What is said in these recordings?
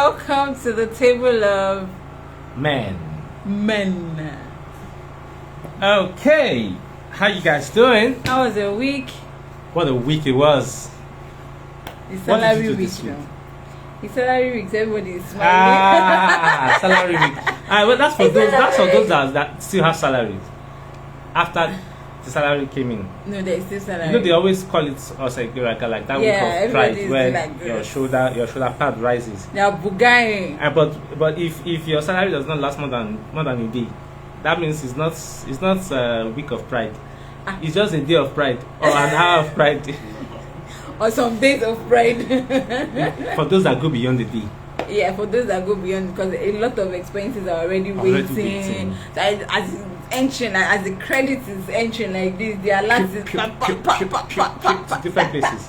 welcome to the table of Men. Okay, how you guys doing? How was your week? What a week it was. It's What did salary you do week this week? now. It's salary week, everybody is smiling. Salary week. Well, that's for those that still have salaries after the salary came in. No, there's still salary. You know they always call it like that week of pride where like your shoulder pad rises. They are bugaing. But if your salary does not last more than a day, that means it's not a week of pride. It's just a day of pride or an hour of pride. Or some days of pride. For those that go beyond the day. Yeah, for those that go beyond, because a lot of expenses are already waiting. So as it's entering, as the credit is entering like this, the alert is different places.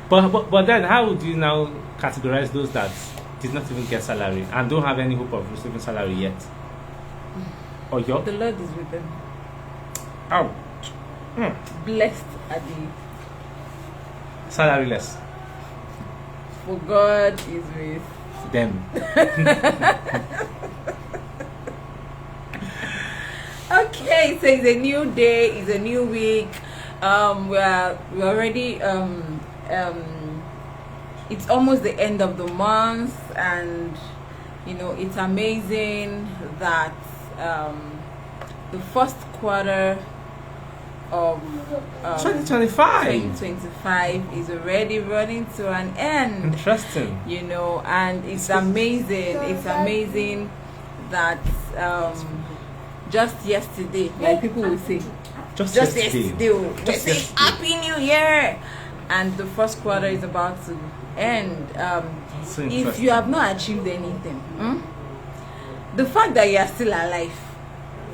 But then how would you now categorize those that did not even get salary and don't have any hope of receiving salary yet? Or your? The Lord is with them. Oh. Blessed are the salaryless. For God is with them. Okay, so it's a new day, it's a new week. We're already it's almost the end of the month, and you know it's amazing that the first quarter of 2025 is already running to an end. Interesting. You know, and it's amazing. It's amazing that just yesterday, like people will say, just yesterday, we say Happy New Year, and the first quarter is about to end. If you have not achieved anything, the fact that you are still alive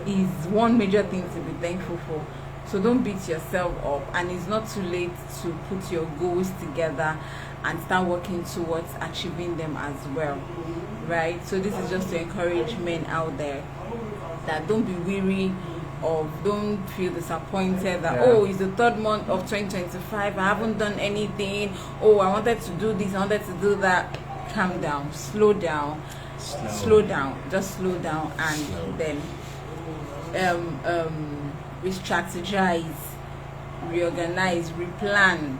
is one major thing to be thankful for. So don't beat yourself up, and it's not too late to put your goals together and start working towards achieving them as well, right? So this is just to encourage men out there that don't be weary of, don't feel disappointed that oh, it's the third month of 2025, I haven't done anything, oh, I wanted to do this, I wanted to do that. Calm down, slow down, just slow down, and then re-strategize, reorganize, replan.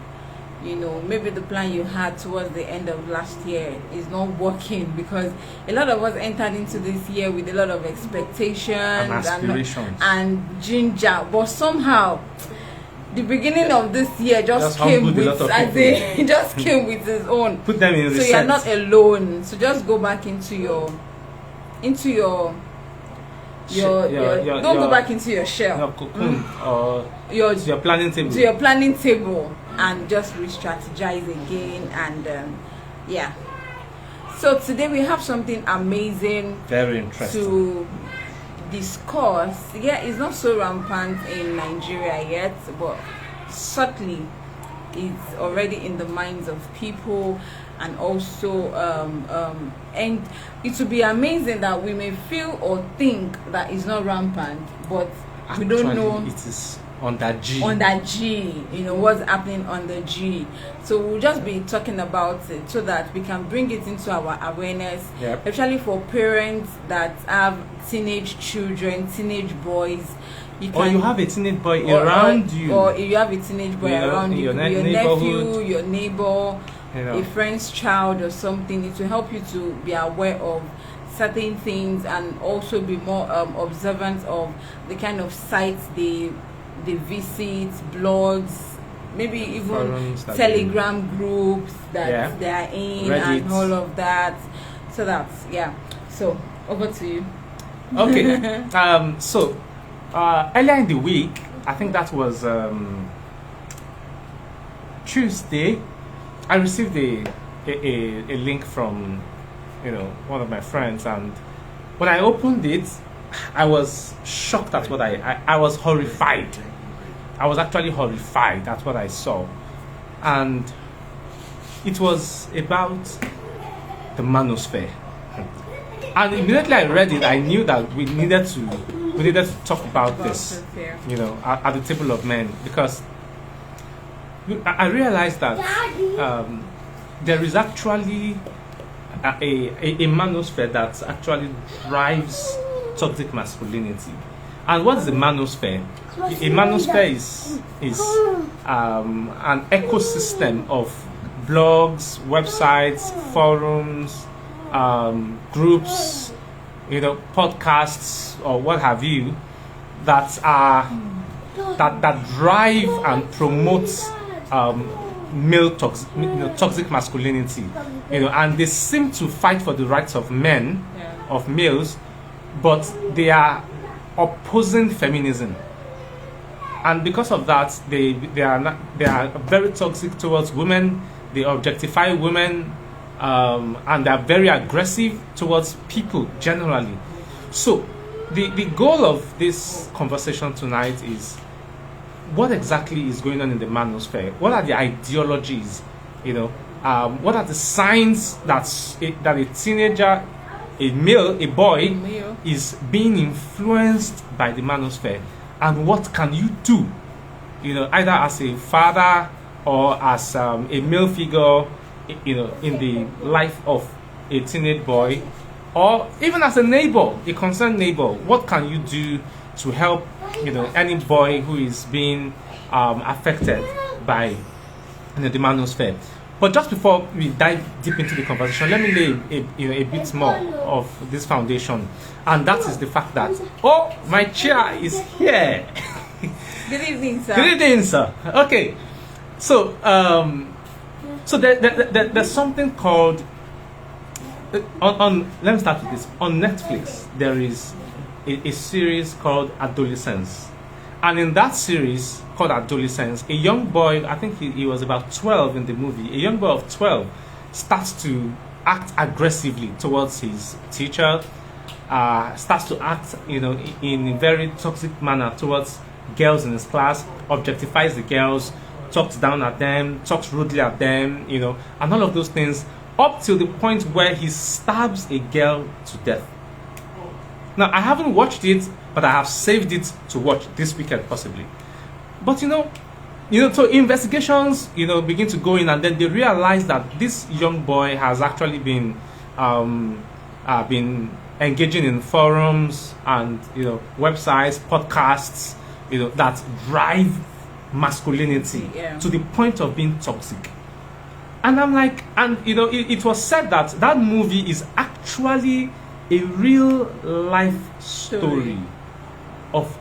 You know, maybe the plan you had towards the end of last year is not working, because a lot of us entered into this year with a lot of expectations and aspirations and ginger, but somehow the beginning of this year just came with it just came with its own. Put them in so you're not alone. So just go back into your don't go back into your shell, your cocoon, or your planning table. To your planning table, and just re-strategize again. And yeah. So today we have something amazing, very interesting to discuss. Yeah, it's not so rampant in Nigeria yet, but certainly it's already in the minds of people. And also and it would be amazing that we may feel or think that it's not rampant, but actually, we don't know it is on that G, you know, what's happening on the G. So we'll just be talking about it so that we can bring it into our awareness, especially for parents that have teenage children, teenage boys. You have a teenage boy around you, or if you have a teenage boy around you, your nephew, your neighbor, a friend's child or something. It will help you to be aware of certain things, and also be more observant of the kind of sites they visit, blogs, maybe even Telegram groups that they are in, Reddit, and all of that. So that's so over to you. Okay. So earlier in the week, I think that was Tuesday, I received a link from one of my friends, and when I opened it, I was shocked at what I was horrified. I was actually horrified at what I saw, and it was about the Manosphere. And immediately I read it, I knew that we needed to talk about this, at the table of men, because I realized that there is actually a manosphere that actually drives toxic masculinity. And what is a manosphere? A manosphere is an ecosystem of blogs, websites, forums, groups, podcasts, or what have you, that drive and promote male toxic masculinity, and they seem to fight for the rights of men, of males, but they are opposing feminism, and because of that, they are very toxic towards women. They objectify women, and they are very aggressive towards people generally. So, the goal of this conversation tonight is, what exactly is going on in the manosphere? What are the ideologies? What are the signs that a teenager, a boy, is being influenced by the manosphere? And what can you do? Either as a father or as a male figure, in the life of a teenage boy, or even as a neighbor, a concerned neighbor. What can you do to help any boy who is being affected by the manosphere? But just before we dive deep into the conversation, let me lay a bit more of this foundation, and that is the fact that my chair is here. Good evening, sir. Good evening, sir. Okay, so there's something called let me start with this. On Netflix, there is a series called Adolescence. And in that series called Adolescence, a young boy, I think he was about 12 in the movie, a young boy of 12 starts to act aggressively towards his teacher, starts to act, in a very toxic manner towards girls in his class, objectifies the girls, talks down at them, talks rudely at them, and all of those things, up till the point where he stabs a girl to death. Now, I haven't watched it, but I have saved it to watch this weekend possibly. But so investigations, begin to go in, and then they realize that this young boy has actually been engaging in forums and websites, podcasts, that drive masculinity to the point of being toxic. And I'm like, it was said that movie is actually a real life story of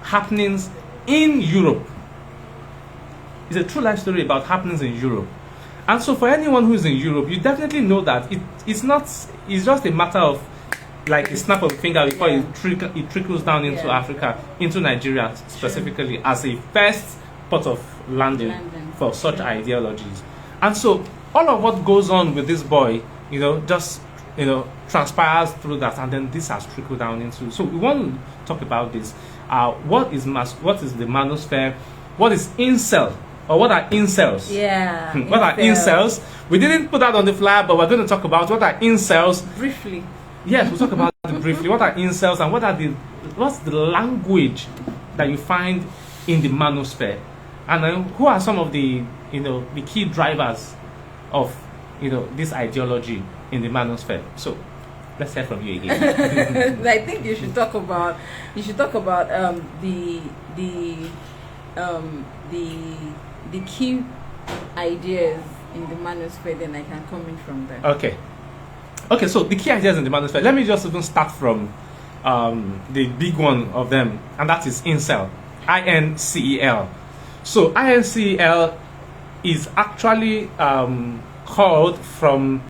happenings in Europe. It's a true life story about happenings in Europe. And so for anyone who is in Europe, you definitely know that it's just a matter of like a snap of a finger before it trickles down into Africa, into Nigeria specifically, as a first port of landing for such ideologies. And so all of what goes on with this boy, just transpires through that, and then this has trickled down into. So we want to talk about this. What is the manosphere? What is incel? Or what are incels? Yeah. What are incels? We didn't put that on the flyer, but we're going to talk about what are incels briefly. Yes, we'll talk about it briefly. What are incels, and what's the language that you find in the manosphere, and then who are some of the the key drivers of this ideology in the manosphere? So let's hear from you again. I think you should talk about the key ideas in the manosphere, then I can comment from there. Okay, so the key ideas in the manosphere. Let me just even start from the big one of them, and that is incel. INCEL. So INCEL is actually called from